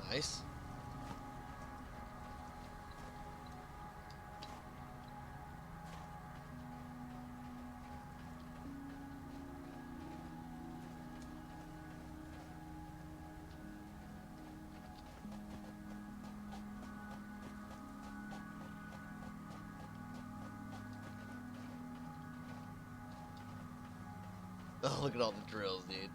Nice. Oh, look at all the drills, dude.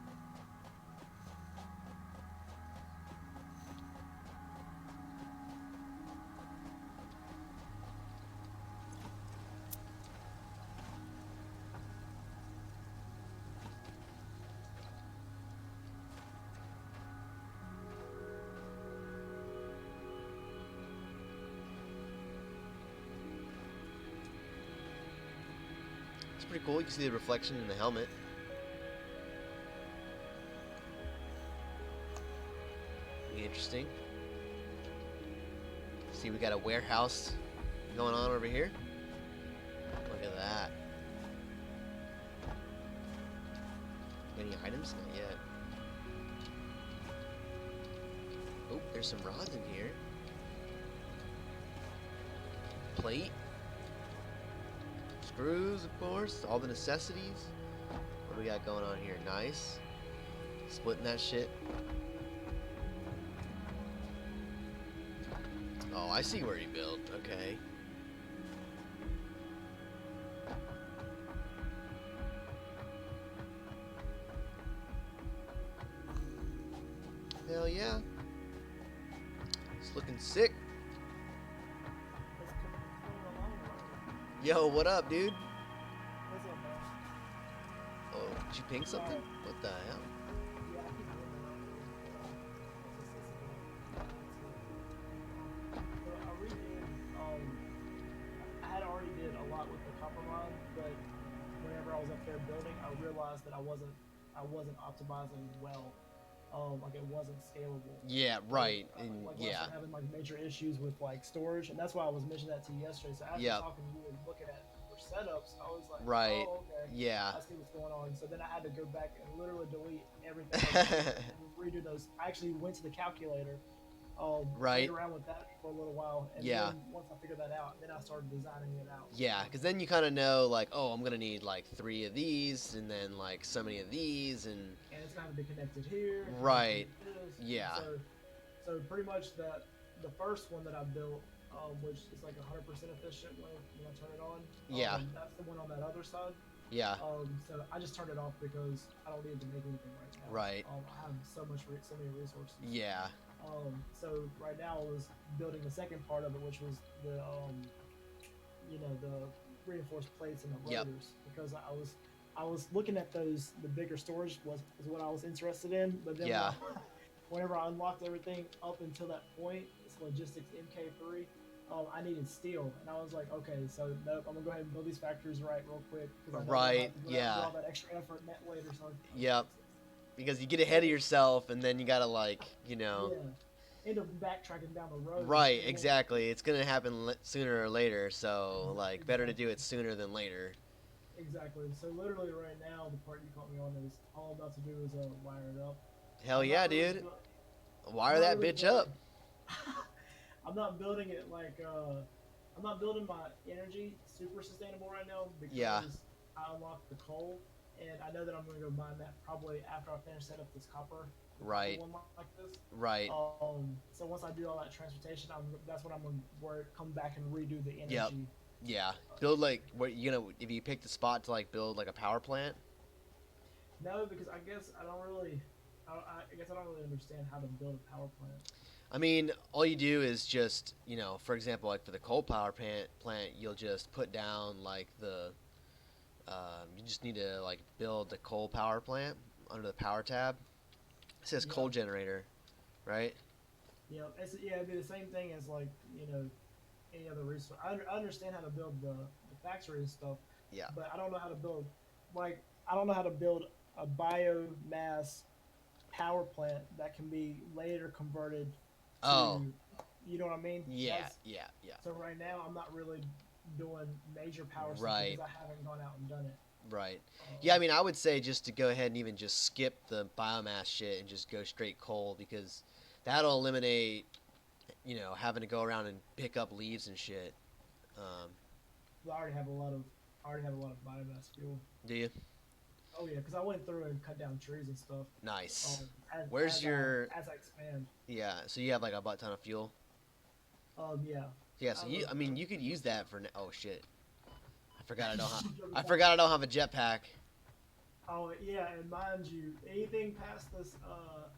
It's pretty cool. You can see the reflection in the helmet. Pretty interesting. See, we got a warehouse going on over here. Look at that. Any items? Not yet. Oh, there's some rods in here. Plate. Screws, of course. All the necessities. What do we got going on here? Nice. Splitting that shit. Oh, I see where he built. Okay. Hell yeah. It's looking sick. Yo, what up, dude? What's up, man? Oh, did you ping something? What the hell? Yeah, I keep doing that. So I redid, I had already did a lot with the copper mine, but whenever I was up there building, I realized that I wasn't optimizing well. Like it wasn't scalable. Yeah, right. And Like when I yeah. started having like major issues with like storage, and that's why I was mentioning that to you yesterday. So after Yep. talking to you and looking at your setups, I was like, Right. oh, okay, Yeah. I see what's going on. So then I had to go back and literally delete everything I did and redo those. I actually went to the calculator, played Right. around with that for a little while, and Yeah. then once I figured that out, then I started designing it out. Yeah, because then you kind of know, like, oh, I'm gonna need like 3 of these, and then like so many of these, and And it's going to be connected here, right. connected to this. And Yeah. so pretty much the first one that I built, which is like 100% efficient when I turn it on. Yeah. That's the one on that other side. Yeah. So I just turned it off because I don't need to make anything right now. Right. I have so many resources. Yeah. So right now I was building the second part of it, which was the the reinforced plates and the Yep. rotors, because I was looking at the bigger storage was what I was interested in, but then Yeah. whenever I unlocked everything up until that point, it's logistics MK3. I needed steel, and I was like, okay, so nope, I'm gonna go ahead and build these factories right real quick because I know I'm Right. about to do Yeah. all that extra effort net later. So Yep. Because you get ahead of yourself, and then you gotta like, yeah, end up backtracking down the road. Right. And then- Exactly. It's gonna happen sooner or later, so like better to do it Exactly. sooner than later. Exactly. So literally right now, the part you caught me on is all I'm about to do is wire it up. Hell I'm yeah, not really dude. buil- I'm Wire not that really bitch up. building. I'm not building it like I'm not building my energy super sustainable right now because Yeah. I unlocked the coal, and I know that I'm gonna go mine that probably after I finish setting up this the copper Right. one like this. Right. So once I do all that transportation, that's when I'm gonna come back and redo the Yep. energy. Yeah. Build like what if you pick the spot to like build like a power plant. No, because I guess I don't really. I guess I don't really understand how to build a power plant. I mean, all you do is just, for example, like for the coal power plant, you'll just put down like you just need to like build the coal power plant under the power tab. It says Yeah, coal generator, right? it'd be the same thing as like any other resource. I understand how to build the factory and stuff, Yeah. but I don't know how to build like I don't know how to build a biomass power plant that can be later converted Oh, to, you know what I mean? yeah, yeah, yeah. So right now I'm not really doing major power stuff Right, because I haven't gone out and done it. right. Yeah, I Um, mean, I would say just to go ahead and even just skip the biomass shit and just go straight coal because that'll eliminate, having to go around and pick up leaves and shit. Um, I already have a lot of biomass fuel. do you? Oh yeah, because I went through and cut down trees and stuff. Nice. As Where's your? as I expand. Yeah. So you have like a butt ton of fuel. Yeah. Yeah. So I you, was- I mean, you could use that for. Oh shit. I forgot I don't have. Jump I back. forgot I don't have a jetpack. Oh yeah, and mind you, anything past this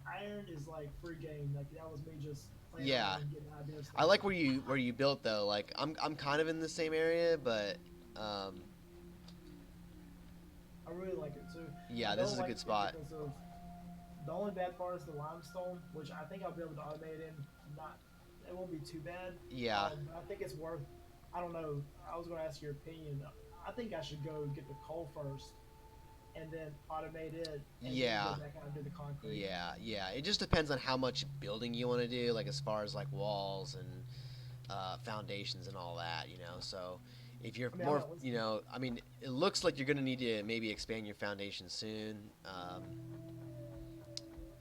iron is like free game. Like that was me just playing Yeah. around and getting ideas. I like where you built though. Like I'm kind of in the same area, but I really like it too. yeah, I this don't is a like good it spot. because of the only bad part is the limestone, which I think I'll be able to automate in. Not, it won't be too bad. Yeah. But I think it's worth. I don't know. I was going to ask your opinion. I think I should go get the coal first, and then automate it. And Yeah. Then go back out and do the concrete. Yeah. It just depends on how much building you want to do, like as far as like walls and foundations and all that, So if you're I mean, I'm more, not listening. I mean, it looks like you're gonna need to maybe expand your foundation soon,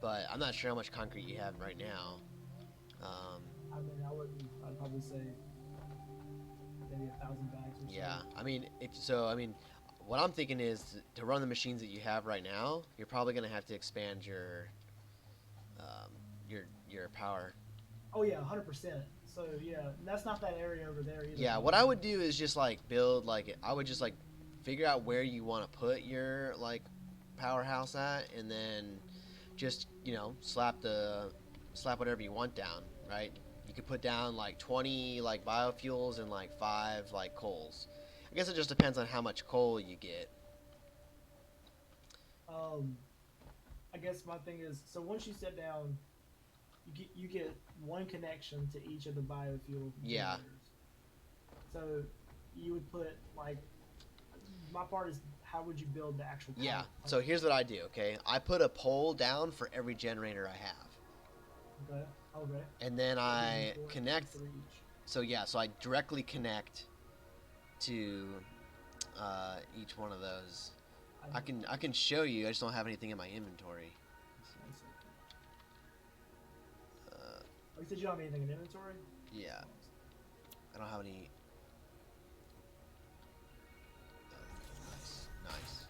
but I'm not sure how much concrete you have right now. I mean, I wouldn't. I'd probably say maybe 1,000 bags or so. Yeah, I mean, what I'm thinking is to run the machines that you have right now, you're probably gonna have to expand your power. Oh yeah, 100%. So yeah, and that's not that area over there either. Yeah, what I would do is just like build I would just like figure out where you want to put your like powerhouse at, and then just slap whatever you want down, right? You could put down like 20 like biofuels and like 5 like coals. I guess it just depends on how much coal you get. I guess my thing is, so once you sit down, you get one connection to each of the biofuel Yeah. generators. So you would put like, my part is how would you build the actual power Yeah. plant? So here's what I do. Okay, I put a pole down for every generator I have, Okay. and then I Four- connect. three each. So yeah, so I directly connect to each one of those. I can show you. I just don't have anything in my inventory. Uh, Oh, you said you don't have anything in inventory? yeah, I don't have any. Nice.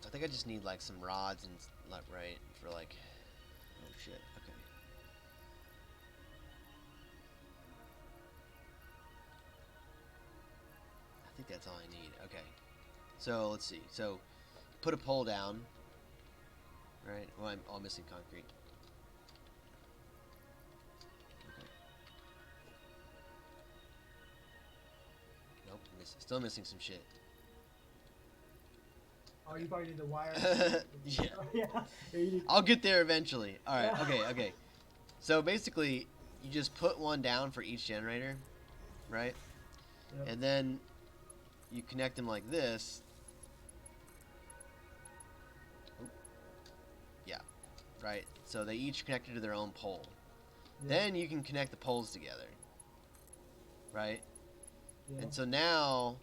I think I just need like some rods and right for like. Oh shit. Okay. I think that's all I need. Okay. So let's see. So put a pole down. Right. Well, I'm all missing concrete. Okay. Nope. Still missing some shit. Oh, you probably need the wire. Yeah. Yeah. You need- I'll get there eventually. All right. Yeah. Okay. So basically, you just put one down for each generator, right? Yep. And then you connect them like this. Oop. Yeah. Right. So they each connected to their own pole. Yeah. Then you can connect the poles together. Right? Yeah. And so now,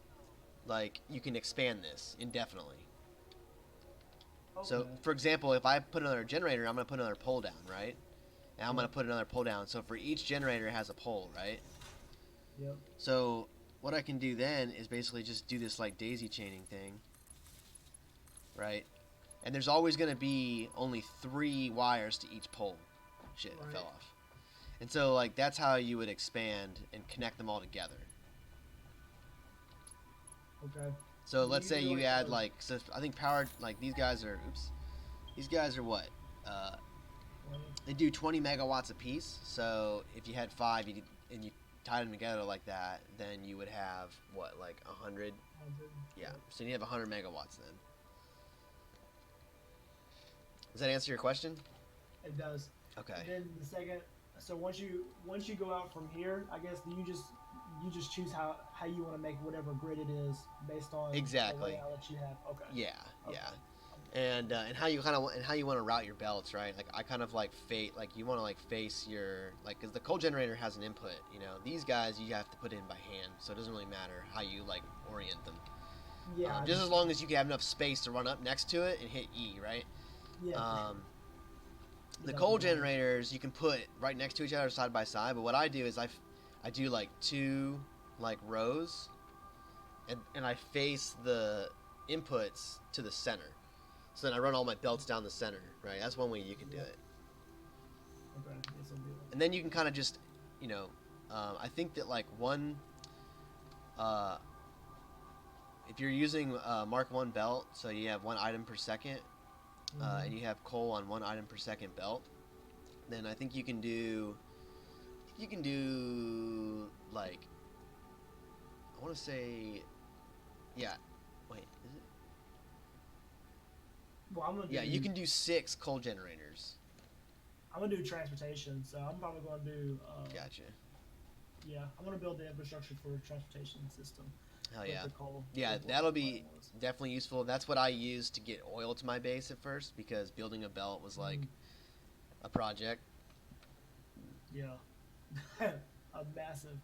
like, you can expand this indefinitely. So, Okay. for example, if I put another generator, I'm going to put another pole down, right? And I'm going to put another pole down. So for each generator it has a pole, right? Yep. So what I can do then is basically just do this like daisy chaining thing, right? And there's always going to be only 3 wires to each pole. Shit, it Right. fell off. And so like that's how you would expand and connect them all together. Okay. So So let's you say do you like add those- like, so I think powered, like these guys are, these guys are what? They do 20 megawatts a piece. So if you had 5 and you tied them together like that, then you would have what, like 100? Yeah. So you have 100 megawatts then. Does that answer your question? It does. Okay. And then the second, so once you go out from here, I guess you just choose how you want to make whatever grid it is based on Exactly. the layout that you have. Okay. Yeah. Okay. Yeah. And how you want to route your belts, right? Like I kind of like like you want to like face your like, because the coal generator has an input. These guys you have to put in by hand, so it doesn't really matter how you like orient them. Yeah. Just as long as you can have enough space to run up next to it and hit E, right? Yeah. The Exactly. coal generators you can put right next to each other side by side, but what I do is I do like 2 like rows, and I face the inputs to the center. So then I run all my belts down the center, right? That's one way you can do it. Okay. Yes, I'll do that. And then you can kind of just, you know, I think that like one, if you're using Mark 1 belt, so you have 1 item per second, and you have coal on 1 item per second belt, then I think you can do like, I want to say, yeah, wait, is it? Well, I'm gonna do, Yeah, you can do 6 coal generators. I'm gonna do transportation, so I'm probably gonna do. Gotcha. Yeah, I'm gonna build the infrastructure for a transportation system. Hell with yeah. the coal. Yeah, With what that'll the be plan was. definitely useful. That's what I used to get oil to my base at first, because building a belt was like a project. Yeah, a massive,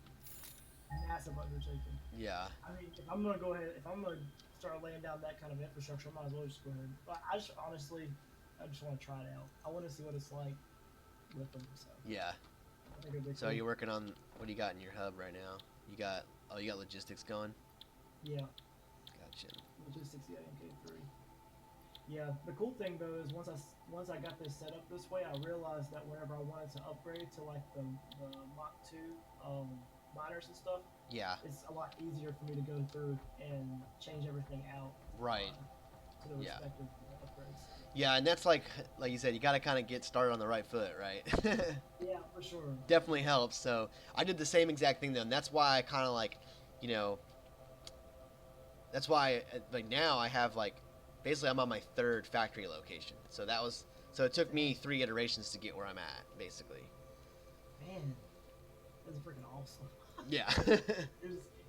massive undertaking. Yeah. I mean, if I'm gonna go ahead, if I'm gonna start laying down that kind of infrastructure, I might as well just go ahead. But I just honestly, I just want to try it out. I want to see what it's like with them. So Yeah. I think it'll be So cool. you're working on, what do you got in your hub right now? You got logistics going? Yeah, Gotcha. logistics, yeah, MK3. Yeah, the cool thing though is once I got this set up this way, I realized that whenever I wanted to upgrade to like the Mach 2 miners and stuff, Yeah. it's a lot easier for me to go through and change everything out Right. to the Yeah. respective upgrades. Yeah, and that's like you said, you got to kind of get started on the right foot, right? Yeah, for sure. Definitely helps. So I did the same exact thing though, and that's why I kind of like, you know, that's why like now I have like, basically I'm on my 3rd factory location. So it took me 3 iterations to get where I'm at, basically. Man, that's freaking awesome. Yeah.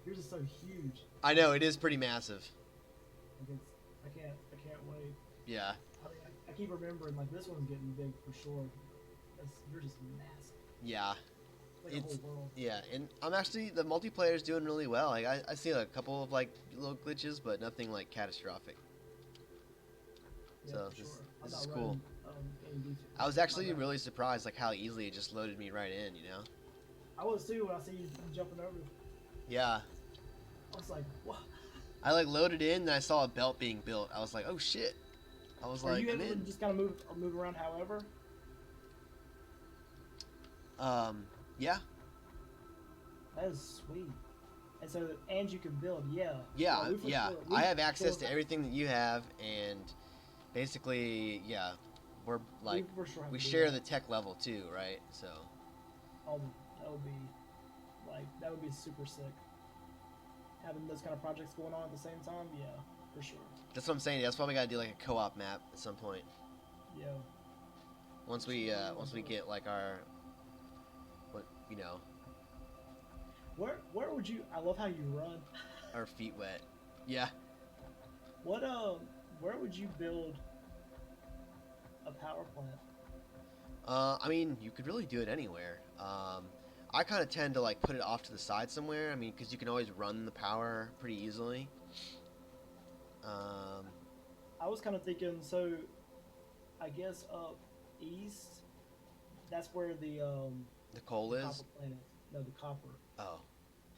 Yours is so huge. I know, it is pretty massive. Like I can't wait. Yeah. I mean, I keep remembering like this one's getting big for sure. You're just massive. Yeah. It's like a whole world. Yeah, and I'm actually, the multiplayer's doing really well. Like I see a couple of like little glitches, but nothing like catastrophic. Yeah, So for this I'm is not cool. running, any details. I was actually My bad. really surprised like how easily it just loaded me right in, you know? I was too when I see you jumping over. Yeah. I was like, what? I like loaded in and I saw a belt being built. I was like, oh shit. I was Are like, you I'm able to in. just kind of move around however? Yeah. That is sweet. And so, and you can build, yeah. Yeah, we for yeah. sure- I we have access for to sure- everything that you have, and basically, yeah, we're like, we for sure have we to do share that. the tech level too, right? So, That would be, that would be super sick. Having those kind of projects going on at the same time, yeah, for sure. that's what I'm saying. That's why we gotta do like a co-op map at some point. Yeah. Once we get like our, what, you know, Where would you? I love how you run. our feet wet. Yeah. What where would you build a power plant? I mean, you could really do it anywhere. I kind of tend to like put it off to the side somewhere. I mean, because you can always run the power pretty easily. I was kind of thinking, so I guess up east, that's where the The coal the is. copper plant is. No, the copper. Oh.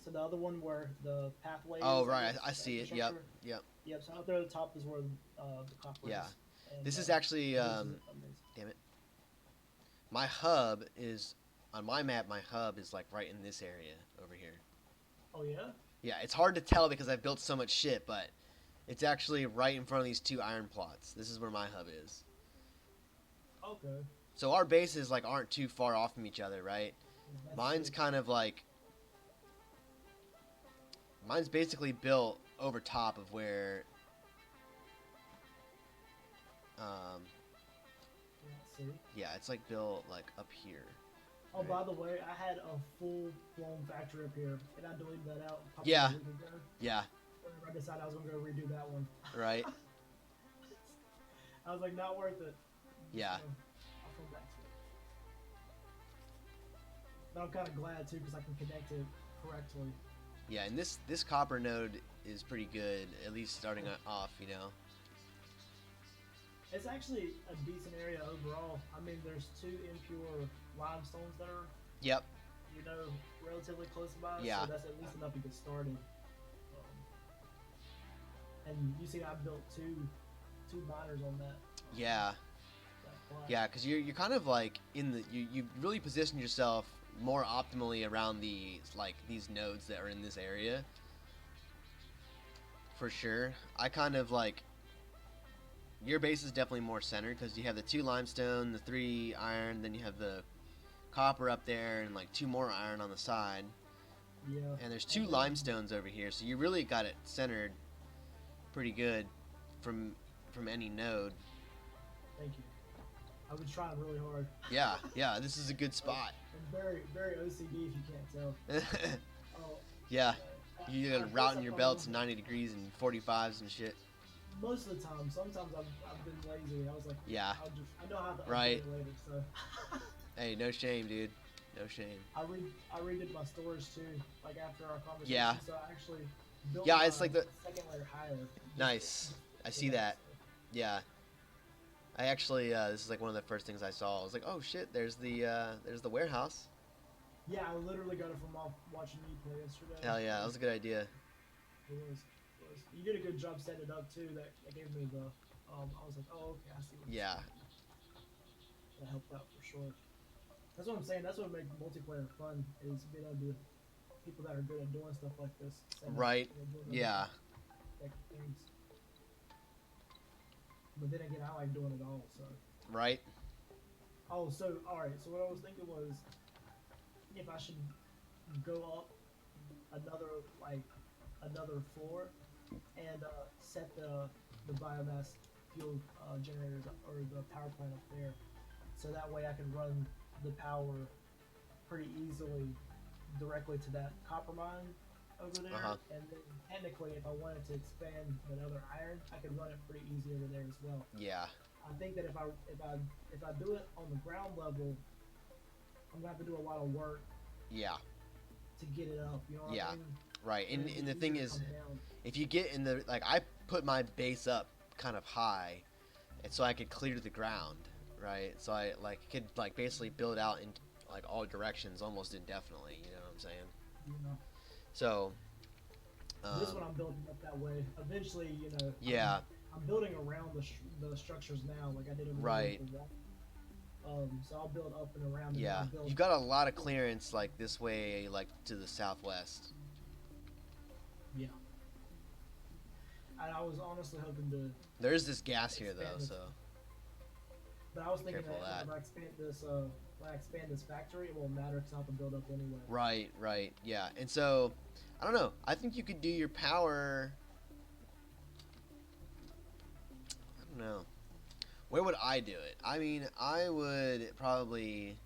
So the other one where the pathway Oh is, right, guess, I the see it. Yep. infrastructure. Yep. Yep. So out there at the top is where the copper Yeah. is. And, This is actually this is amazing. damn it. My hub is on my map. My hub is like right in this area over here. Oh yeah. Yeah, it's hard to tell because I've built so much shit, but it's actually right in front of these 2 iron plots. This is where my hub is. Okay. So our bases like aren't too far off from each other, right? That's Mine's sick. kind of like, mine's basically built over top of where Yeah, see. yeah, it's like built like up here. Oh, Right. by the way, I had a full-blown factory up here, and I deleted that out. Yeah. A week ago. Yeah, Whenever I decided I was gonna go redo that one. right. I was like, not worth it. Yeah. So, I'll come back to it. But I'm kind of glad too, because I can connect it correctly. Yeah, and this copper node is pretty good, at least starting off, you know. It's actually a decent area overall. I mean, there's two impure limestones that are, Yep. relatively close by, Yeah. so that's at least enough to get started. And you see, I built two miners on that. Yeah. That plot. Yeah, because you're kind of like in the you really position yourself more optimally around these nodes that are in this area. For sure. I kind of like your base is definitely more centered because you have the 2 limestone, the 3 iron, then you have the copper up there, and like 2 more iron on the side. Yeah. And there's 2 then- limestones over here, so you really got it centered pretty good from any node. Thank you. I was trying really hard. Yeah, yeah, this is a good spot. I'm very, very OCD if you can't tell. Oh, Yeah, I- you I gotta guess routing I your probably- belts 90 degrees and 45s and shit. Most of the time. Sometimes I've been lazy. I was like, Yeah. I know how to update Right. it later. So Hey, no shame, dude. No shame. I redid my storage too. Like after our conversation. Yeah. So I actually built Yeah, it's my like the- second layer higher. Nice. I see that. Yeah. I actually, this is like one of the first things I saw. I was like, oh shit, there's the warehouse. Yeah, I literally got it from watching you play yesterday. Hell yeah, that was a good idea. It was. You did a good job setting it up too. That gave me the. I was like, oh okay, I see. What you're Yeah. saying. That helped out for sure. That's what I'm saying. That's what makes multiplayer fun is being able to people that are good at doing stuff like this. setting up, Right. doing Yeah. tech things. But then again, I like doing it all. So. Right? Oh, so all right. So what I was thinking was, if I should go up another floor and set the biomass fuel generators or the power plant up there, so that way I can run the power pretty easily directly to that copper mine over there. Uh-huh. And then technically, if I wanted to expand that other iron, I could run it pretty easy over there as well. Yeah. I think that if I do it on the ground level, I'm gonna have to do a lot of work Yeah. to get it up. You know what Yeah. I mean? Right. And it's the thing easier is, to come down. if you get in the like, I put my base up kind of high, and so I could clear the ground, right? So I could basically build out in like all directions almost indefinitely. You know what I'm saying? You know, So. this one I'm building up that way. Eventually, Yeah. I'm building around the structures now, like I did in the Right. So I'll build up and around. And Yeah. then build, You got a lot of clearance like this way, like to the southwest. Yeah. And I was honestly hoping to, There is this gas here though, Expand it. so but I was thinking Careful that of if I expand this factory, it won't matter because I'll have to build up anyway. right, right, yeah. And so I don't know. I think you could do your power. I don't know. Where would I do it? I mean, I would probably,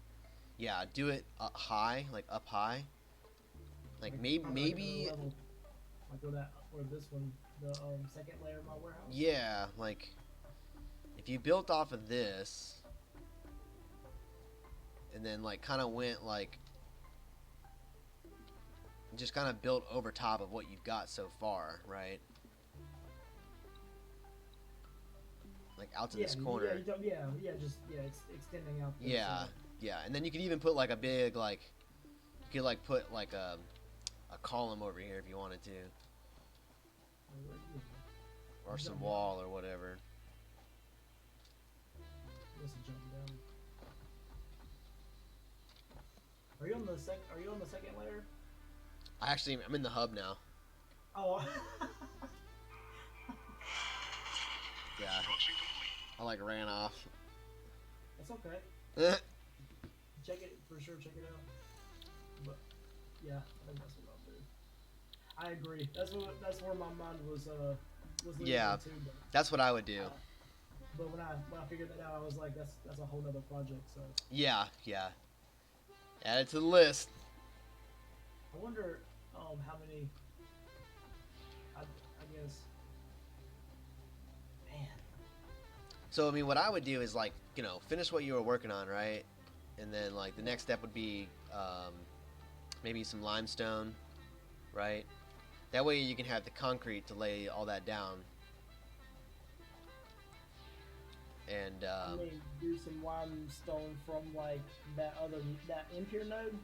yeah, do it up high, like up high. Like Probably maybe, another level, like where this one, the second layer of my warehouse. yeah, like if you built off of this, and then like kind of went like, just kind of built over top of what you've got so far, right? Like out to this corner. It's extending out. this, Yeah, yeah, and then you could even put like a big like, you could like put like a column over here if you wanted to, or some wall or whatever. Listen, jump down. Are you on the second layer? I'm in the hub now. Oh. Yeah, I like ran off. That's okay. Check it for sure. Check it out. But yeah, I think that's what I'll do. I agree. That's where my mind was leading Yeah. to. That's what I would do. But when I figured that out, I was like, that's a whole nother project. So Yeah, yeah. Add it to the list. I wonder how many. I guess. Man. So I mean, what I would do is like, finish what you were working on, right? And then like the next step would be maybe some limestone, right? That way you can have the concrete to lay all that down. And I mean, do some limestone from like that impure node.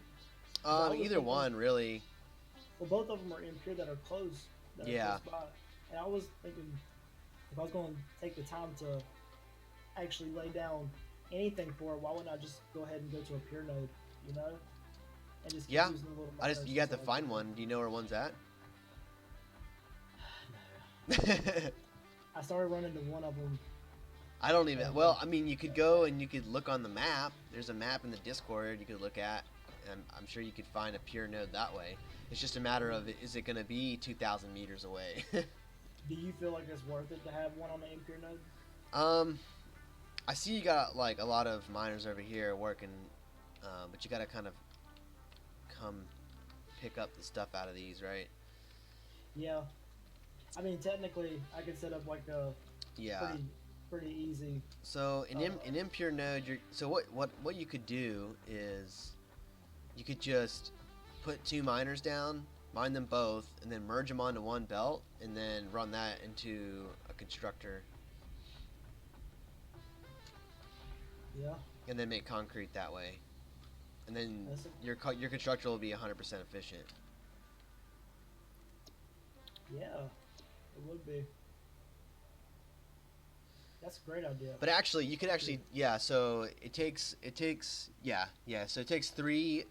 'Cause I was either thinking- one really. Well, both of them are impure that are close. That are Yeah. close by. And I was thinking, if I was going to take the time to actually lay down anything for it, why wouldn't I just go ahead and go to a pure node, you know? And just keep Yeah. using the little I just miners you got to and stuff find like one. Do you know where one's at? that. I started running to one of them. I don't even. Well, I mean, you could go and you could look on the map. There's a map in the Discord you could look at, and I'm sure you could find a pure node that way. It's just a matter of is it going to be 2,000 meters away? Do you feel like it's worth it to have one on the impure node? I see you got like a lot of miners over here working, but you got to kind of come pick up the stuff out of these, right? Yeah. I mean, technically, I could set up like a Yeah. pretty easy. So in impure node, so what you could do is you could just put 2 miners down, mine them both, and then merge them onto one belt, and then run that into a constructor, Yeah. and then make concrete that way, and then That's a, your constructor will be 100% efficient. yeah. It would be. That's a great idea. But actually, you could actually, yeah. So it takes, yeah. So it takes 3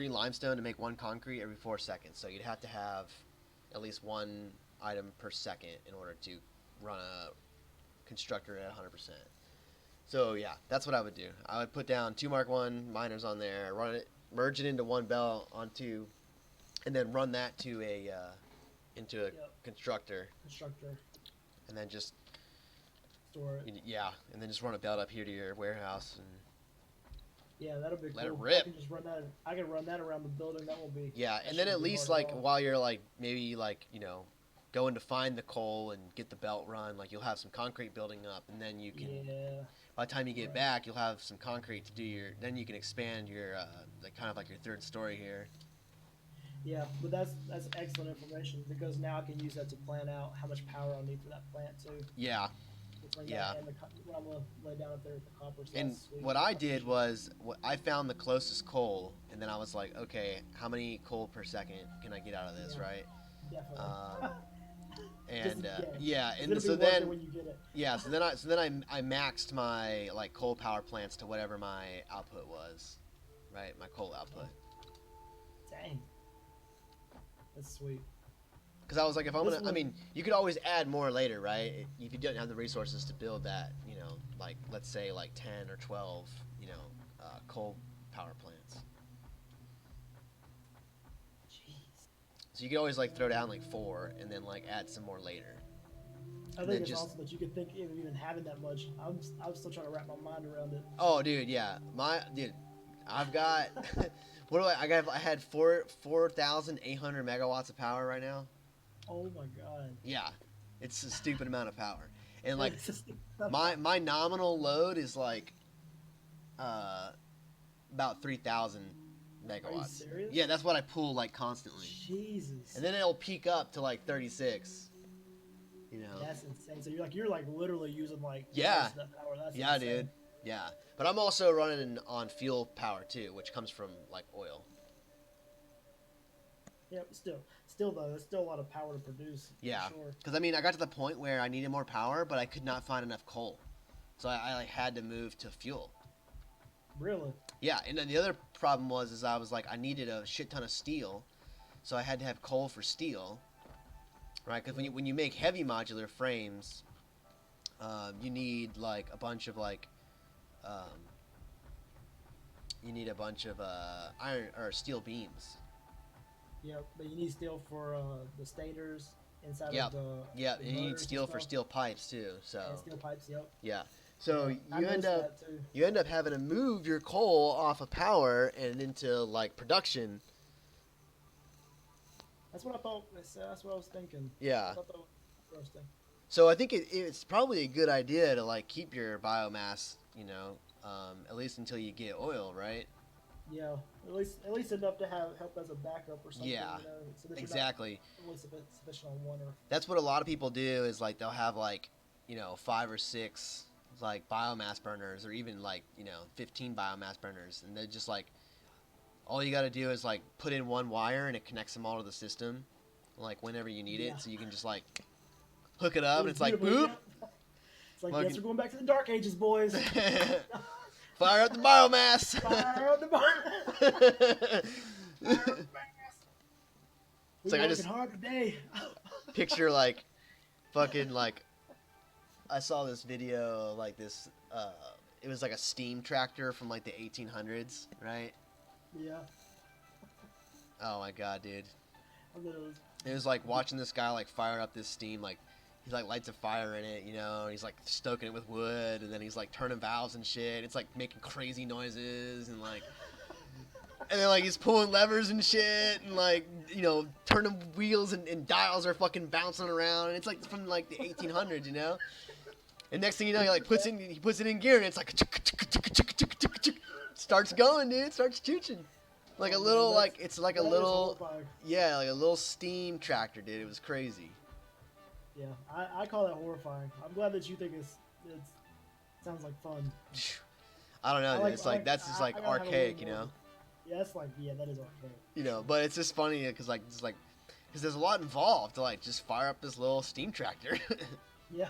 limestone to make 1 concrete every 4 seconds. So you'd have to have at least 1 item per second in order to run a constructor at 100%. So yeah, that's what I would do. I would put down 2 Mark 1 miners on there, run it, merge it into one belt onto, and then run that to a into a Yep. constructor, and then just Store it. yeah, and then just run a belt up here to your warehouse, and Yeah, that'll be Let it cool. rip. I can just run that. I can run that around the building. That will be. yeah, that and then shouldn't at be least hard like at all. while you're like maybe like going to find the coal and get the belt run, like you'll have some concrete building up, and then you can Yeah. by the time you get Right. back, you'll have some concrete to do your. Then you can expand your like kind of like your 3rd story here. Yeah, but that's excellent information because now I can use that to plan out how much power I'll need for that plant too. Yeah, Between Yeah. that and what I'm gonna lay down up there with the copper. So and that's sweet. what I did was I found the closest coal, and then I was like, okay, how many coal per second can I get out of this, Yeah. right? Definitely. And Just, yeah, yeah, it's and gonna so be worth it then when you get it. yeah, so then I maxed my like coal power plants to whatever my output was, right? My coal output. Dang. That's sweet. Because I was like, if I'm This gonna, I one- mean, you could always add more later, right? If you don't have the resources to build that, like let's say like 10 or 12, coal power plants. Jeez. So you could always like throw down like 4 and then like add some more later. I then think it's just- awesome that you could think of even having that much. I'm still trying to wrap my mind around it. Oh, dude, yeah, I've got I had 4,800 megawatts of power right now. Oh my god. Yeah, it's a stupid amount of power, and like It's just- my nominal load is like about 3,000 megawatts. serious? Yeah, that's what I pull like constantly, Jesus. and then it'll peak up to like 36. That's insane. So you're like literally using like Yeah. most of that power. That's Yeah, insane. dude. Yeah, but I'm also running on fuel power too, which comes from like oil. Yeah, but still though, there's still a lot of power to produce. for Yeah. Sure. Because I mean, I got to the point where I needed more power, but I could not find enough coal, so I like had to move to fuel. Really. Yeah, and then the other problem was I was like I needed a shit ton of steel, so I had to have coal for steel, right? Because when you make heavy modular frames, you need like a bunch of like, iron or steel beams. Yep. But you need steel for the stators inside Yep. of the. Yeah, the and you need motors and steel for stuff. steel pipes too. So And steel pipes. Yep. yeah, so Yeah, I you end noticed up that, too. you end up having to move your coal off of power and into like production. That's what I thought. That's what I was thinking. Yeah. I thought that was interesting. So I think it's probably a good idea to like keep your biomass, at least until you get oil, right? Yeah, at least enough to have help as a backup or something. Yeah, You know, so that you're not exactly. really sufficient on one or. That's what a lot of people do is like they'll have like, 5 or 6 like biomass burners or even like, 15 biomass burners, and they're just like all you got to do is like put in one wire and it connects them all to the system like whenever you need Yeah. it, so you can just like hook it up It and was it's like beautiful, boop. yeah. It's like, Fucking- yes, we're going back to the Dark Ages, boys. Fire up the biomass. Fire up the bar. It's We're like I working just hard today. picture like fucking like I saw this video like this it was like a steam tractor from like the 1800s, right? Yeah. Oh my god, dude. I thought it was. It was like watching this guy like fire up this steam, like he like lights a fire in it, and he's like stoking it with wood, and then he's like turning valves and shit. It's like making crazy noises and like, and then like he's pulling levers and shit, and like turning wheels and dials are fucking bouncing around, and it's like from like the 1800s, And next thing you know, he puts it in gear, and it's like starts going, dude, starts chooching. Like a little, like it's like a That is little, horrifying. yeah, like a little steam tractor, dude. It was crazy. Yeah, I call that horrifying. I'm glad that you think it's sounds like fun. I don't know, I dude. like- It's I like like- that's just I like gotta have a archaic, little more. Yeah, that's like that is archaic. But it's just funny because because there's a lot involved to like just fire up this little steam tractor. Yeah.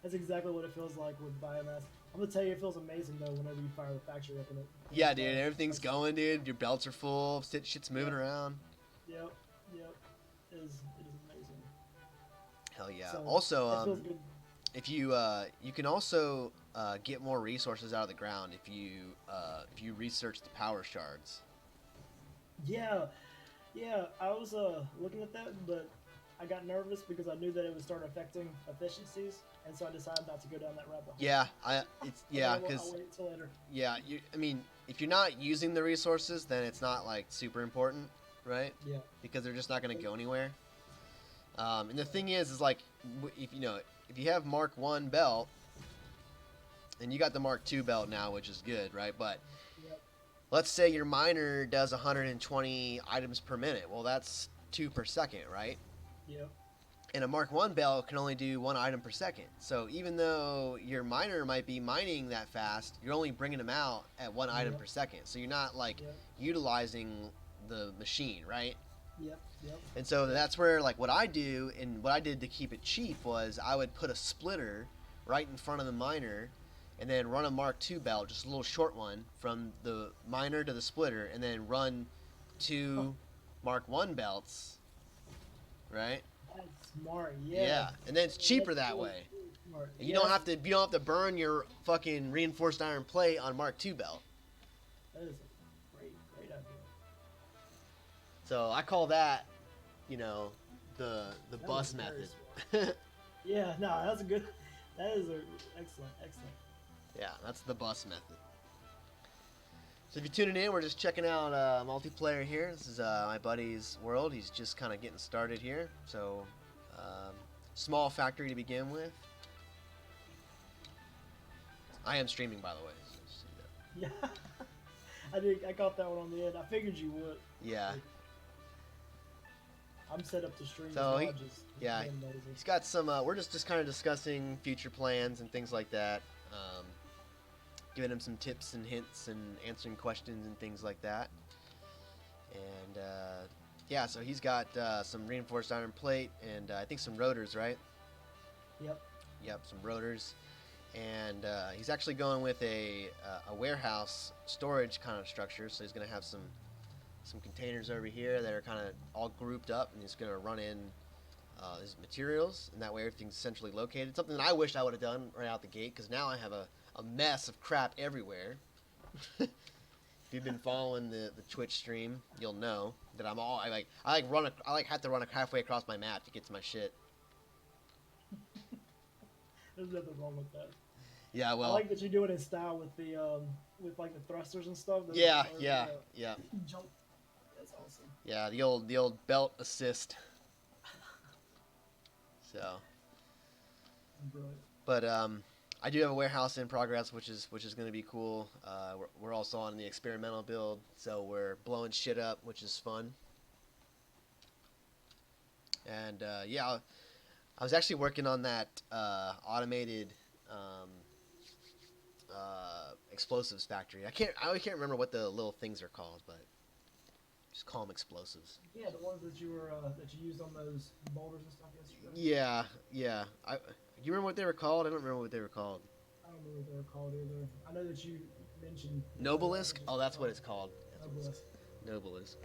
That's exactly what it feels like with biomass. I'm gonna tell you, it feels amazing though whenever you fire the factory up in it. Yeah, dude. Everything's going, dude. Your belts are full. Shit's moving around. Yep. It is amazing. Hell yeah. So, it Also, feels good. if you can also get more resources out of the ground if you research the power shards. Yeah, I was looking at that, but I got nervous because I knew that it would start affecting efficiencies, and so I decided not to go down that rabbit hole. Yeah, I'll because wait until later. yeah, I mean, if you're not using the resources, then it's not like super important, right? Yeah. Because they're just not going to go anywhere. And the thing is like if you have Mark 1 belt, and you got the Mark 2 belt now, which is good, right? But Yep. let's say your miner does 120 items per minute. Well, that's 2 per second, right? Yep. And a Mark 1 belt can only do 1 item per second. So even though your miner might be mining that fast, you're only bringing them out at 1 item Yep. per second. So you're not like Yep. utilizing the machine, right? Yep. And so that's where like what I do and what I did to keep it cheap was I would put a splitter right in front of the miner and then run a Mark II belt, just a little short one, from the miner to the splitter, and then run 2 Mark 1 belts, right? That's smart. Yeah. And then it's cheaper That's that really way. smart. And you Yeah, don't have to burn your fucking reinforced iron plate on Mark II belt. That is a great idea. So I call that, the That bus was very method. Yeah, no, that's a good. That is excellent. Yeah, that's the bus method. So if you're tuning in, we're just checking out multiplayer here. This is my buddy's world. He's just kind of getting started here. So, small factory to begin with. I am streaming, by the way. So just so you know. Yeah, I caught that one on the end. I figured you would. Yeah, I'm set up to stream. So as he- well, just yeah, being nosy. he's got some. We're just kind of discussing future plans and things like that. Giving him some tips and hints and answering questions and things like that. And yeah, so he's got some reinforced iron plate and I think some rotors, right? Yep. Some rotors. And he's actually going with a warehouse storage kind of structure. So he's going to have some containers over here that are kind of all grouped up, and he's going to run in his materials, and that way everything's centrally located. Something that I wish I would have done right out the gate, because now I have a mess of crap everywhere. If you've been following the Twitch stream, you'll know that I have to run halfway across my map to get to my shit. There's nothing wrong with that. Yeah, I well, like that you do it in style with the with like the thrusters and stuff. yeah. Jump. That's awesome. Yeah, the old belt assist. So, Brilliant. but I do have a warehouse in progress, which is going to be cool. We're also on the experimental build, so we're blowing shit up, which is fun. And yeah, I was actually working on that automated explosives factory. I always can't remember what the little things are called, but just call them explosives. Yeah, the ones that you were that you used on those boulders and stuff yesterday. Yeah, yeah. You remember what they were called? I don't remember what they were called. I don't know what they were called either. I know that you mentioned Nobelisk? Oh, that's what it's called. That's what Obelisk. Nobelisk.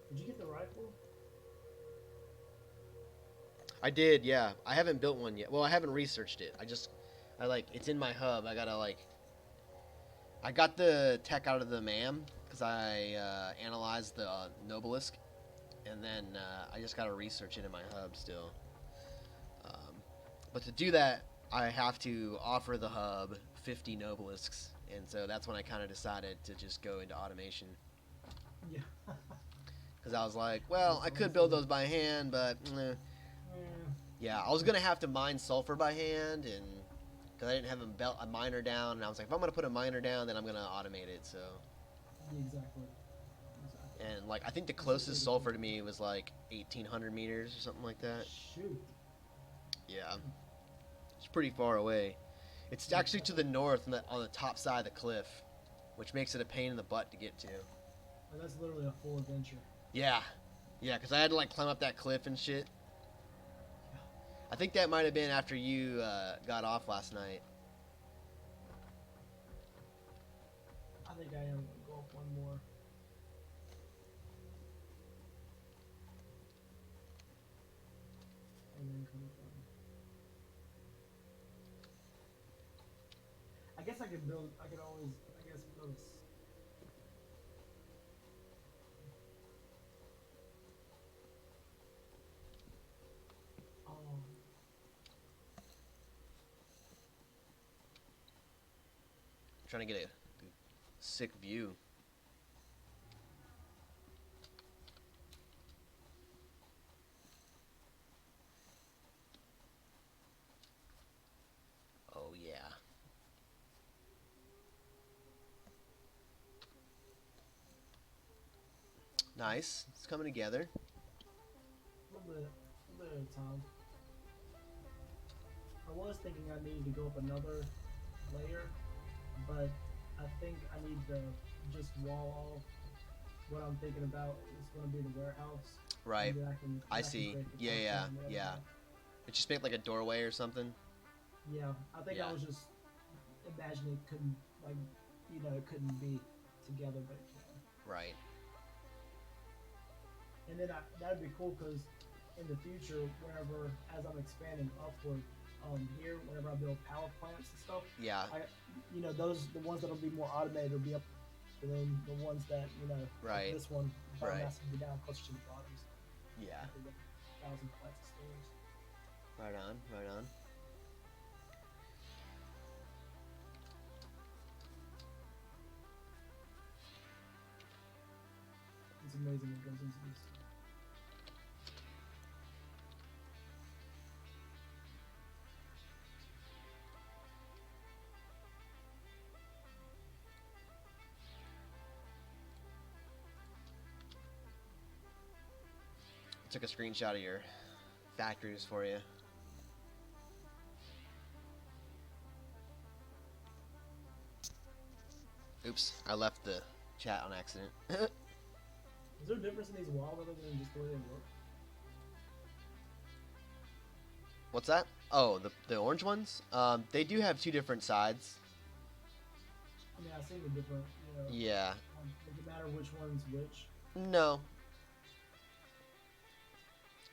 Did you get the rifle? I did, yeah. I haven't built one yet. Well, I haven't researched it. It's in my hub. I got the tech out of the MAM because I analyzed the Nobelisk, and then I just gotta research it in my hub still. But to do that, I have to offer the hub 50 Nobelisks, and so that's when I kind of decided to just go into automation. Yeah. Because I was like, well, I could build those by hand, but yeah, I was gonna have to mine sulfur by hand, and because I didn't have a miner down, and I was like, if I'm gonna put a miner down, then I'm gonna automate it. So, Exactly. and like I think the closest sulfur to me was like 1,800 meters or something like that. Shoot. Yeah, it's pretty far away. It's actually to the north on the top side of the cliff, which makes it a pain in the butt to get to. Like, that's literally a full adventure. Yeah, yeah, because I had to like climb up that cliff and shit. I think that might have been after you got off last night. I think I am gonna go up one more. And then come down. I guess I could build. I could always. I guess build. Oh. I'm trying to get a sick view. Oh yeah. Nice. It's coming together. A little bit at a time. I was thinking I needed to go up another layer, but I think I need to just wall off what I'm thinking about is going to be the warehouse. Right. And then I can see. create the Yeah, function yeah, and yeah. everything. It just made like a doorway or something. Yeah, I think Yeah. I was just imagining it couldn't, like, it couldn't be together, but it can. Right. And then that'd be cool because in the future, whenever, as I'm expanding upward, here, whenever I build power plants and stuff, Yeah. the ones that'll be more automated will be up, and then the ones that, like Right. this one, Right. has to be down closer to the bottoms. Yeah. After the 1,000 flights of stairs. Right on. Right on. It's amazing what goes into this. Took a screenshot of your factories for you. Oops, I left the chat on accident. Is there a difference in these walls other than just the way they look? What's that? Oh, the orange ones? They do have two different sides. I mean, I've seen the different, Yeah. Does it matter which one's which? No.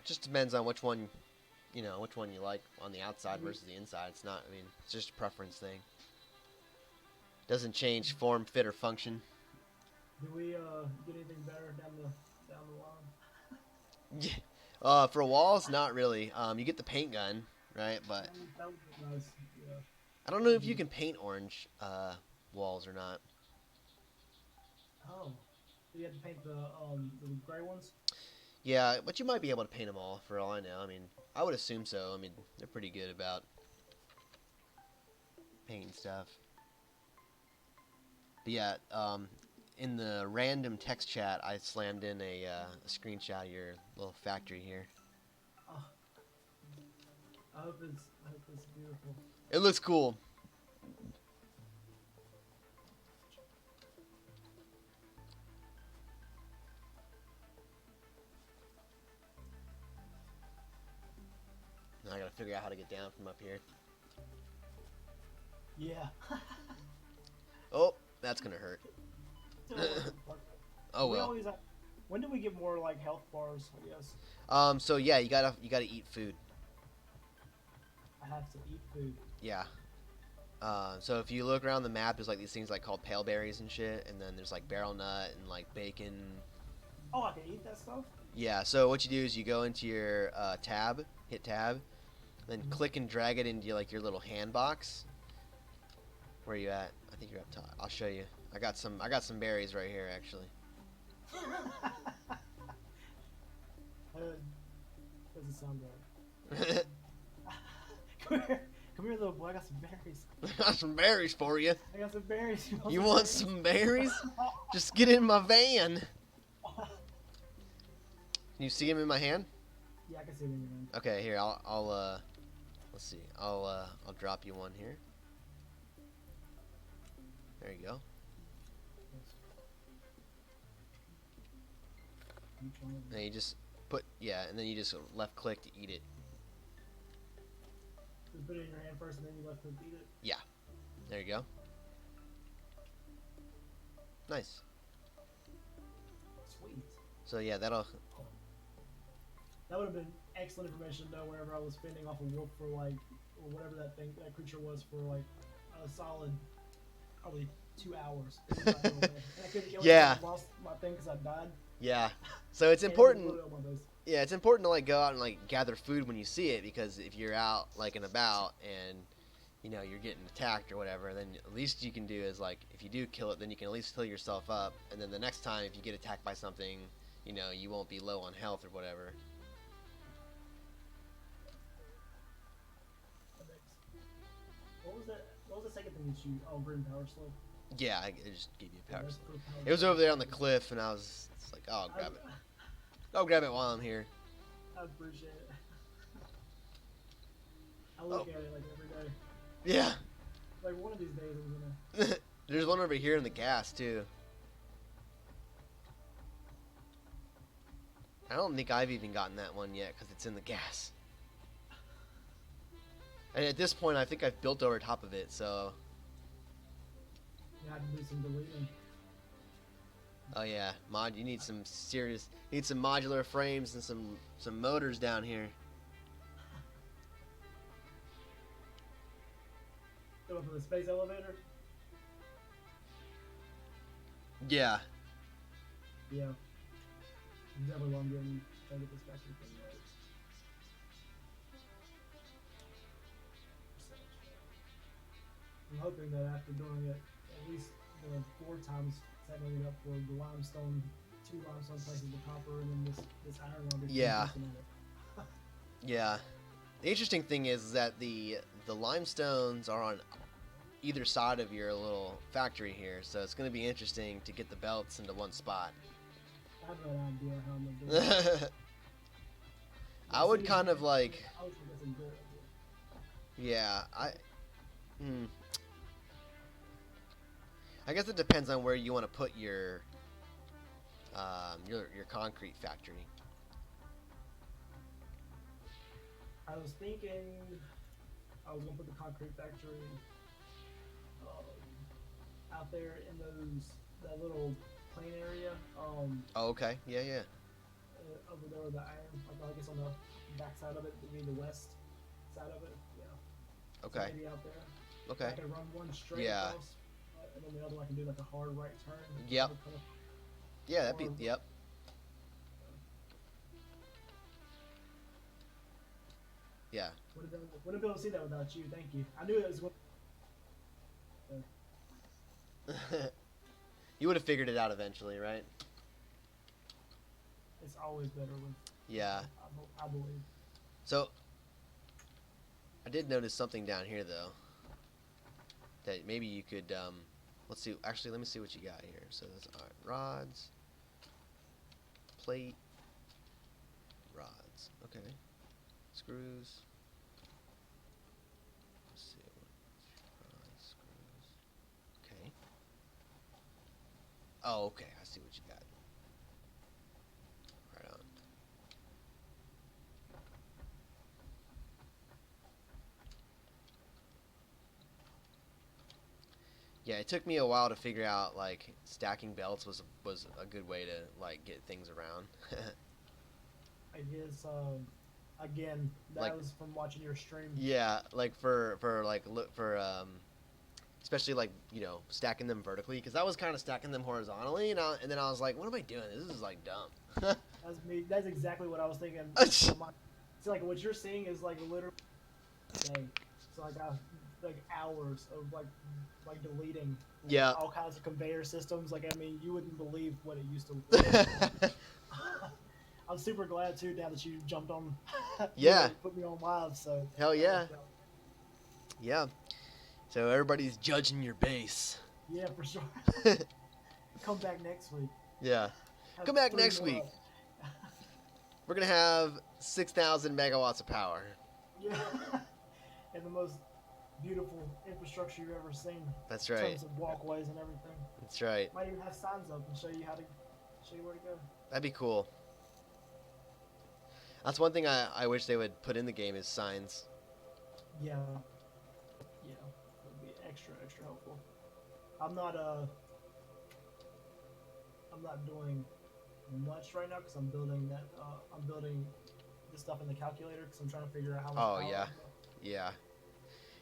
It just depends on which one you like on the outside versus the inside. It's not, I mean, it's just a preference thing. Doesn't change form, fit, or function. Do we get anything better down the line? For walls, not really. You get the paint gun, right? But That would be nice. Yeah. I don't know if you can paint orange walls or not. Oh, so you have to paint the gray ones. Yeah, but you might be able to paint them all for all I know. I mean, I would assume so. I mean, they're pretty good about painting stuff. But yeah, in the random text chat, I slammed in a screenshot of your little factory here. Oh, I hope it's beautiful. It looks cool. Now I gotta figure out how to get down from up here. Yeah. Oh, that's gonna hurt. Oh We well. always have, when do we get more like health bars? I guess So yeah, you gotta eat food. I have to eat food. Yeah. So if you look around the map, there's like these things like called pale berries and shit, and then there's like barrel nut and like bacon. Oh, I can eat that stuff. Yeah. So what you do is you go into your tab, hit tab, then click and drag it into like your little hand box. Where are you at? I think you're up top. I'll show you. I got some berries right here actually. Doesn't sound right. Come here, little boy. I got some berries. I got some berries for you. I got some berries. You want some berries? Just get in my van. Can you see them in my hand? Yeah, I can see them in your hand. Okay, here I'll let's see. I'll drop you one here. There you go. And you just and then you just left click to eat it. Just put it in your hand first, and then you left click to eat it. There you go. Nice. Sweet. So yeah, that'll. That would have been excellent information to know whenever I was fending off a wolf for like, or whatever that creature was for like a solid, probably 2 hours. And I couldn't kill it. Yeah. I lost my thing because I died. Yeah. So it's And important. it blew up my base. Yeah, it's important to like go out and like gather food when you see it, because if you're out like and about and you know you're getting attacked or whatever, then at least you can do is like if you do kill it, then you can at least heal yourself up, and then the next time if you get attacked by something, you know you won't be low on health or whatever. What was that? What was the second thing that you? Oh, green power slug. Yeah, I just gave you a Yeah, power. that's for power It was slug. over there on the cliff, and I was it's like, oh, grab it. I'll grab it while I'm here. I appreciate it. I look at it like every day. Yeah. Like one of these days I'm gonna. There's one over here in the gas too. I don't think I've even gotten that one yet because it's in the gas. And at this point, I think I've built over top of it, so. You have to do some deleting. Oh yeah, you need some serious, need some modular frames and some motors down here. Going for the space elevator. Yeah. Yeah. Definitely what I'm doing. Trying to get this factory thing right. I'm hoping that after doing it at least 4 times, setting it up for the limestone, 2 limestone places, the copper, and then this iron one. Yeah. Yeah. The interesting thing is that the limestones are on either side of your little factory here, so it's going to be interesting to get the belts into one spot. I have no idea how I'm gonna do it. I would kind of like, I would think that's a good idea. yeah, I guess it depends on where you want to put your concrete factory. I was thinking I was gonna put the concrete factory out there in that little plain area. Oh, okay. Yeah, yeah. Over there with the iron, I guess on the back side of it, maybe the west side of it. Yeah. Okay. So maybe out there. Okay. I can run one straight Yeah. across, and then the other one I can do like a hard right turn. Yep. Kind of- Yeah, that'd be, yep. Yeah. Wouldn't be able to see that without you. Thank you. I knew it was. You would have figured it out eventually, right? It's always better with. Yeah. I believe. So I did notice something down here though that maybe you could. Let's see. Actually, let me see what you got here. So that's all right. Rods, plate, rods. Okay. Screws. Let's see. Rods, screws. Okay. Oh, okay. I see what you got. Right on. Yeah, it took me a while to figure out like stacking belts was a good way to like get things around. I guess again that Like, was from watching your stream. yeah, like for like look for especially like stacking them vertically because I was kind of stacking them horizontally and then I was like, what am I doing? This is like dumb. That's me. That's exactly what I was thinking. So like what you're seeing is like literally day. So like like hours of like deleting Yeah. all kinds of conveyor systems. Like I mean, you wouldn't believe what it used to look like. I'm super glad too now that you jumped on. Yeah. Put me on live. So Hell yeah. Yeah. So everybody's judging your base. Yeah, for sure. Come back next week. Yeah. Have Come back 3 next more week. up. We're gonna have 6,000 megawatts of power. Yeah. And the most beautiful infrastructure you've ever seen. That's In right. terms of walkways and everything. That's right. Might even have signs up and show you where to go. That'd be cool. That's one thing I wish they would put in the game is signs. Yeah. Yeah. It would be extra helpful. I'm not doing much right now because I'm building this stuff in the calculator because I'm trying to figure out how much Oh, power yeah. I'm gonna- Yeah.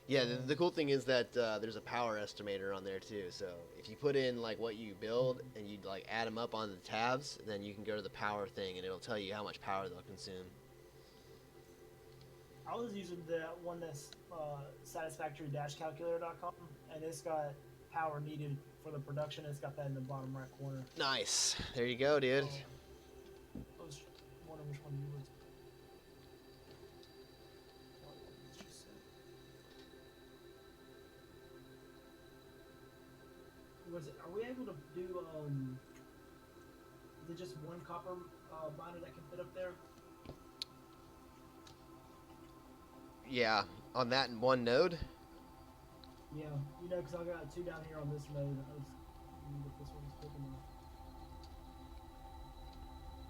Yeah, the cool thing is that there's a power estimator on there too. So if you put in like what you build and you like add them up on the tabs, then you can go to the power thing and it'll tell you how much power they'll consume. I was using the one that's satisfactory-calculator.com, and it's got power needed for the production. It's got that in the bottom right corner. Nice. There you go, dude. I was wondering which one you was. What you said. Was it? Are we able to do? Is it just one copper miner that can fit up there? Yeah, on that one node. Yeah, because I got 2 down here on this node. I was if this one's big enough.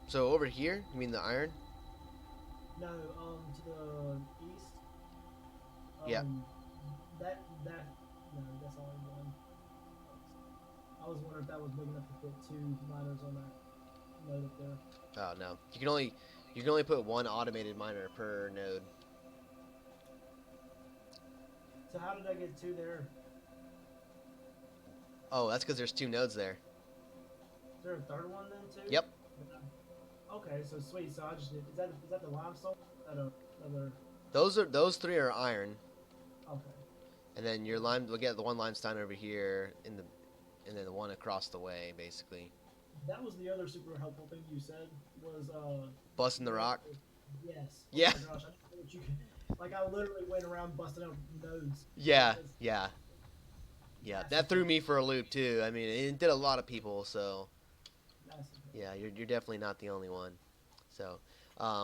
So over here, you mean the iron? No, to the east. Yeah. That no, that's only one. I was wondering if that was big enough to fit 2 miners on that node up there. Oh no, you can only put one automated miner per node. So how did I get 2 there? Oh, that's because there's 2 nodes there. Is there a third one then too? Yep. Okay, so sweet. So I just did. Is that the limestone? Is that another? Those 3 are iron, Okay. and then we'll get the one limestone over here and then the one across the way, basically. That was the other super helpful thing you said was Busting the rock. Yes. Yeah. Oh my gosh, I didn't know what you could. Like I literally went around busting out nodes. Yeah, Because- yeah, yeah. That threw me for a loop too. I mean, it did a lot of people. So Massive. yeah, you're definitely not the only one. So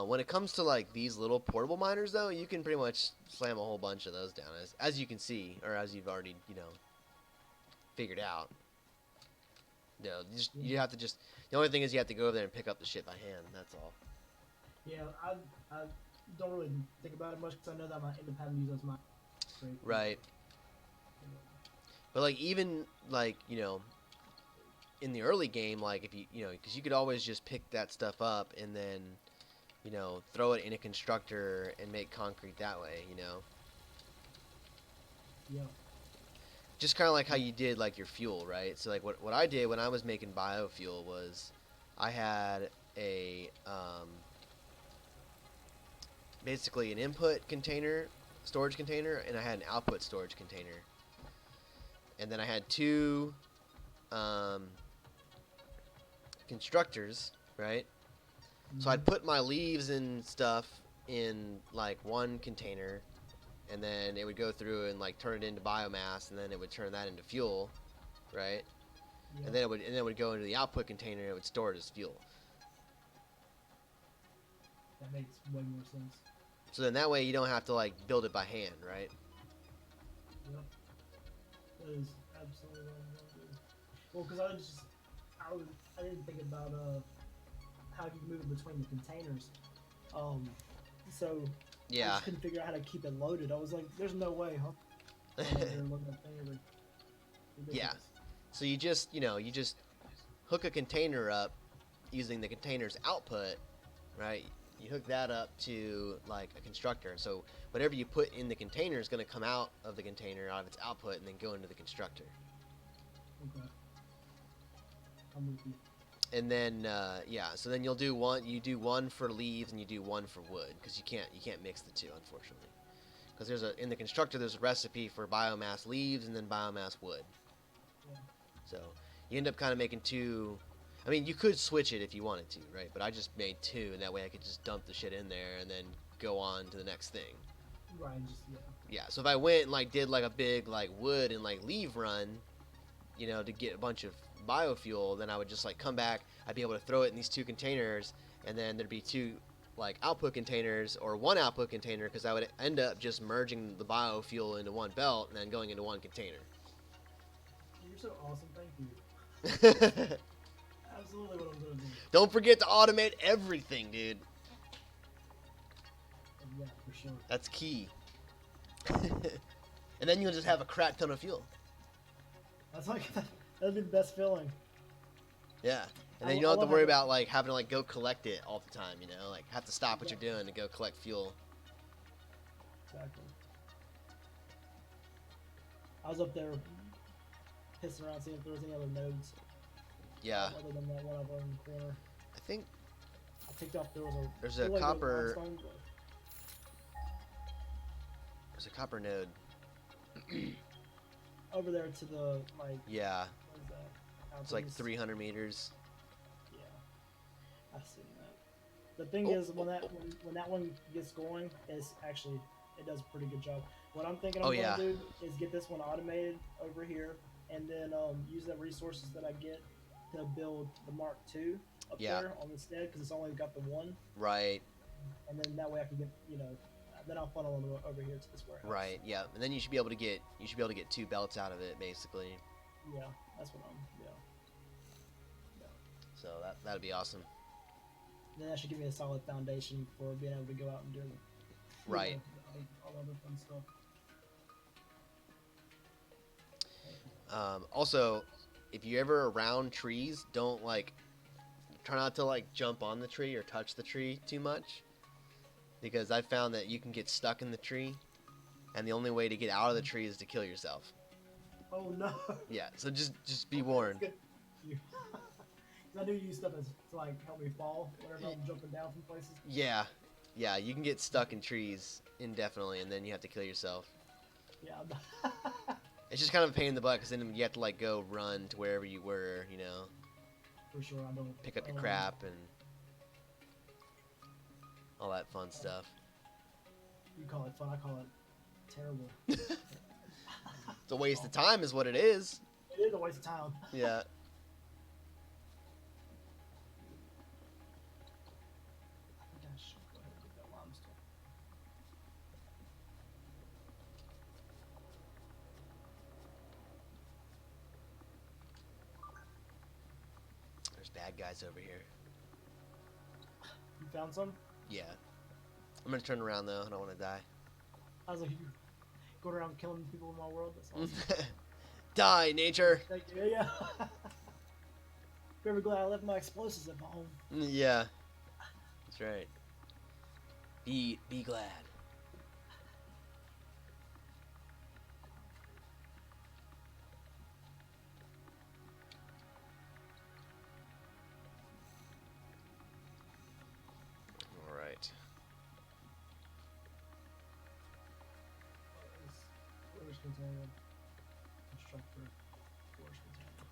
when it comes to like these little portable miners, though, you can pretty much slam a whole bunch of those down, as you can see, or as you've already figured out. You have to just. The only thing is you have to go over there and pick up the shit by hand. That's all. Yeah, I don't really think about it much because I know that I might end up having to use those my. Right. But like even like in the early game, like if because you could always just pick that stuff up and then throw it in a constructor and make concrete that way. Yeah. Just kind of like how you did like your fuel, right? So like what I did when I was making biofuel was I had a basically an input container, storage container, and I had an output storage container. And then I had 2 constructors, right? So I'd put my leaves and stuff in like one container, and then it would go through and like turn it into biomass, and then it would turn that into fuel, right? Yeah. And then it would go into the output container, and it would store it as fuel. That makes way more sense. So then that way you don't have to like build it by hand, right? Yep. That is absolutely what I'm gonna do. Well, because I didn't think about how you move it between the containers. So I Yeah. just couldn't figure out how to keep it loaded. I was like, "There's no way, huh?" I'm over there looking at things like, Yeah. ridiculous. So you just hook a container up using the container's output, right? You hook that up to like a constructor. So whatever you put in the container is going to come out of the container, out of its output, and then go into the constructor. Okay. I'm with you. And then so then you do one for leaves and you do one for wood, because you can't mix the two, unfortunately. Because in the constructor there's a recipe for biomass leaves and then biomass wood. Yeah. So you end up kind of making two. I mean, you could switch it if you wanted to, right? But I just made two, and that way I could just dump the shit in there and then go on to the next thing. Right. Just yeah. Yeah. So if I went and like did like a big like wood and like leaf run, to get a bunch of biofuel, then I would just like come back. I'd be able to throw it in these two containers, and then there'd be two like output containers or one output container, because I would end up just merging the biofuel into one belt and then going into one container. You're so awesome. Thank you. Absolutely what I'm gonna do. Don't forget to automate everything, dude. Yeah, for sure. That's key. And then you'll just have a crap ton of fuel. That's like that'd be the best feeling. Yeah. And then I you don't have to love worry how- about like having to like go collect it all the time, like have to stop what you're doing to go collect fuel. Exactly. I was up there pissing around seeing if there was any other nodes. Yeah. Other than that one over in the corner. I think I picked up there was a there's a looked like copper limestone, node. over there to the like Yeah. what is that? It's like Southeast. 300 meters. Yeah. I've seen that. The thing Oh, is when that one gets going, it does a pretty good job. What I'm thinking Oh, I'm yeah. gonna do is get this one automated over here and then use the resources that I get to build the Mark II up Yeah. there on the stead because it's only got the one, Right. and then that way I can get then I'll funnel them over here to this warehouse. Right. Yeah. And then you should be able to get two belts out of it, basically. Yeah, that's what So that'd be awesome. Then that should give me a solid foundation for being able to go out and do Right. all the other fun stuff. Also, if you're ever around trees, don't try not to jump on the tree or touch the tree too much, because I found that you can get stuck in the tree, and the only way to get out of the tree is to kill yourself. Oh no! Yeah, so just be warned. Good. I do use stuff to help me fall whenever I'm jumping down from places. Yeah, you can get stuck in trees indefinitely, and then you have to kill yourself. Yeah. It's just kind of a pain in the butt, because then you have to go run to wherever you were, For sure, I don't. pick up your crap and all that fun stuff. You call it fun, I call it terrible. It's a waste of time, is what it is. It is a waste of time. Yeah. I think I should go ahead and get that limestone. There's bad guys over here. You found some? Yeah. I'm gonna turn around though. I don't want to die. I was like, you going around killing people in my world? That's awesome. Die, nature. Thank you. Yeah. Very glad I left my explosives at home. Yeah. That's right. Be glad. All right. Storage container. Constructor. Storage container.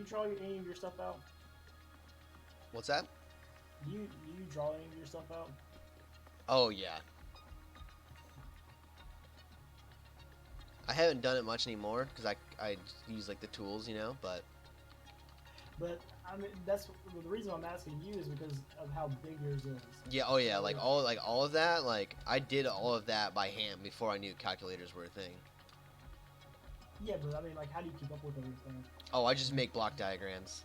you draw any of your stuff out? What's that? Do you draw any of your stuff out? Oh yeah. I haven't done it much anymore because I use like the tools, you know. But But I mean, that's the reason I'm asking you is because of how big yours is. yeah, oh yeah, like all of that, like I did all of that by hand before I knew calculators were a thing. Yeah, but I mean, like, how do you keep up with everything? Oh, I just make block diagrams.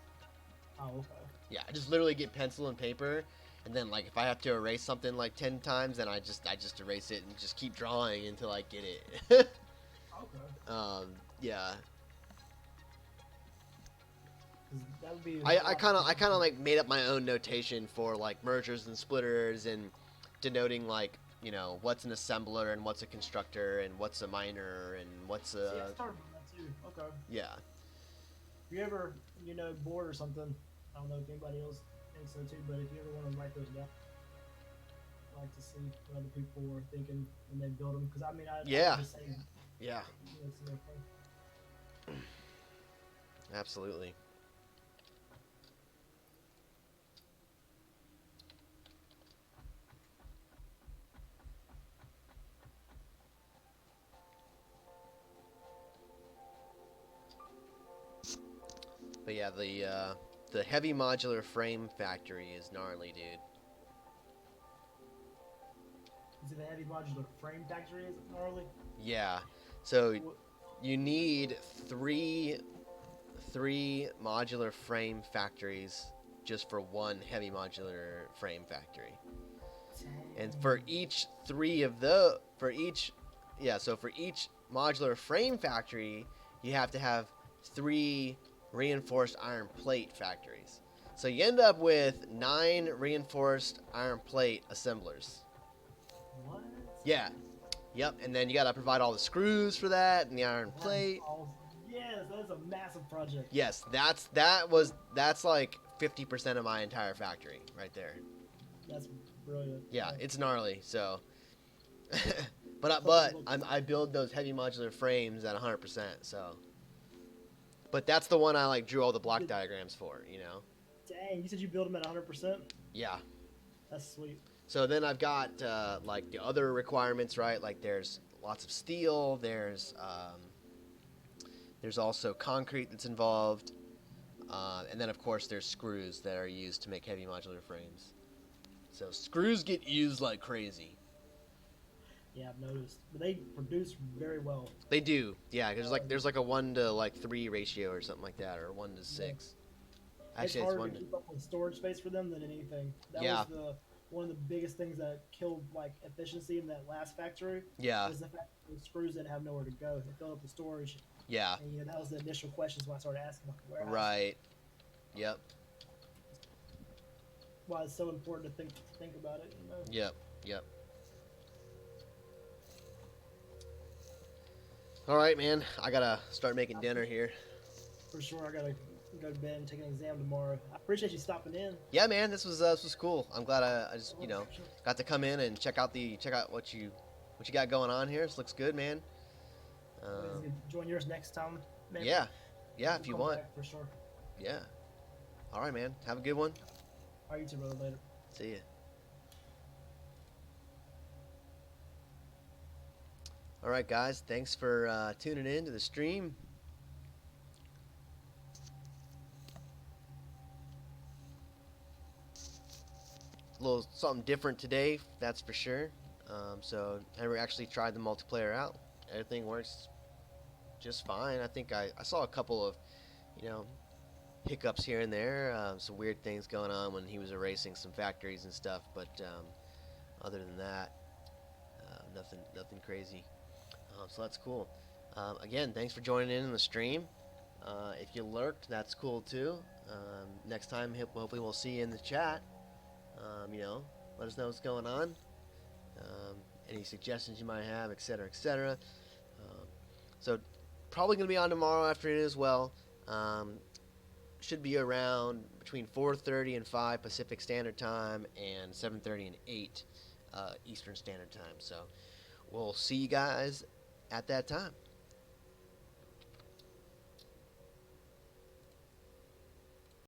Oh, okay. Yeah, I just literally get pencil and paper, and then like if I have to erase something like 10 times, then I just erase it and just keep drawing until I get it. Okay. Yeah. 'Cause that would be. I kind of like made up my own notation for like mergers and splitters and denoting like, you know, what's an assembler and what's a constructor and what's a miner and what's See, I a started with that too. Okay. yeah. If you ever, bored or something, I don't know if anybody else thinks so too, but if you ever want to write those down, I like to see what other people were thinking when they build them. Because I mean, I Yeah. do the same. Yeah, It's no fun. absolutely. But yeah, the heavy modular frame factory is gnarly, dude. Is it a heavy modular frame factory? Is it gnarly? Yeah. So What? you need three modular frame factories just for one heavy modular frame factory. And for each for each modular frame factory, you have to have 3 reinforced iron plate factories. So you end up with 9 reinforced iron plate assemblers. What? Yeah. Yep, and then you gotta provide all the screws for that and the iron That's plate. awesome. Yes, that's a massive project. Yes, that's like 50% of my entire factory right there. That's brilliant. Yeah, it's gnarly. So, but I build those heavy modular frames at 100%. So, but that's the one I like drew all the block diagrams for. You know. Dang, you said you build them at 100%? Yeah. That's sweet. So then I've got like the other requirements, right? Like there's lots of steel. There's also concrete that's involved, and then of course there's screws that are used to make heavy modular frames. So screws get used like crazy. Yeah, I've noticed. But they produce very well. They do, yeah. Cause there's like a 1:3 ratio or something like that, or 1:6. Actually, It's it's harder one. to keep up with storage space for them than anything. That Yeah. was one of the biggest things that killed like efficiency in that last factory. Yeah, Was the fact that the screws didn't have nowhere to go. They filled up the storage, yeah, and that was the initial questions when I started asking about the warehouse. right. Yep, Why it's so important to think about it. yep, yep. All right, man. I gotta start making dinner here. For sure, I gotta go to bed and take an exam tomorrow. I appreciate you stopping in. Yeah, man. This was cool. I'm glad I just got to come in and check out what you got going on here. This looks good, man. Join yours next time. Maybe. Yeah, yeah. If We'll you come want. back for sure. Yeah. All right, man. Have a good one. All right, you too, brother. Later. See ya. All right, guys. Thanks for tuning in to the stream. A little something different today, that's for sure. So I never actually tried the multiplayer out. Everything works just fine. I think I saw a couple of, hiccups here and there. Some weird things going on when he was erasing some factories and stuff. But other than that, nothing crazy. So that's cool. Again, thanks for joining in the stream. If you lurked, that's cool too. Next time, hopefully we'll see you in the chat. Let us know what's going on. Any suggestions you might have, etc., etc. So probably going to be on tomorrow afternoon as well. Should be around between 4:30 and 5 Pacific Standard Time and 7:30 and 8 Eastern Standard Time. So we'll see you guys at that time.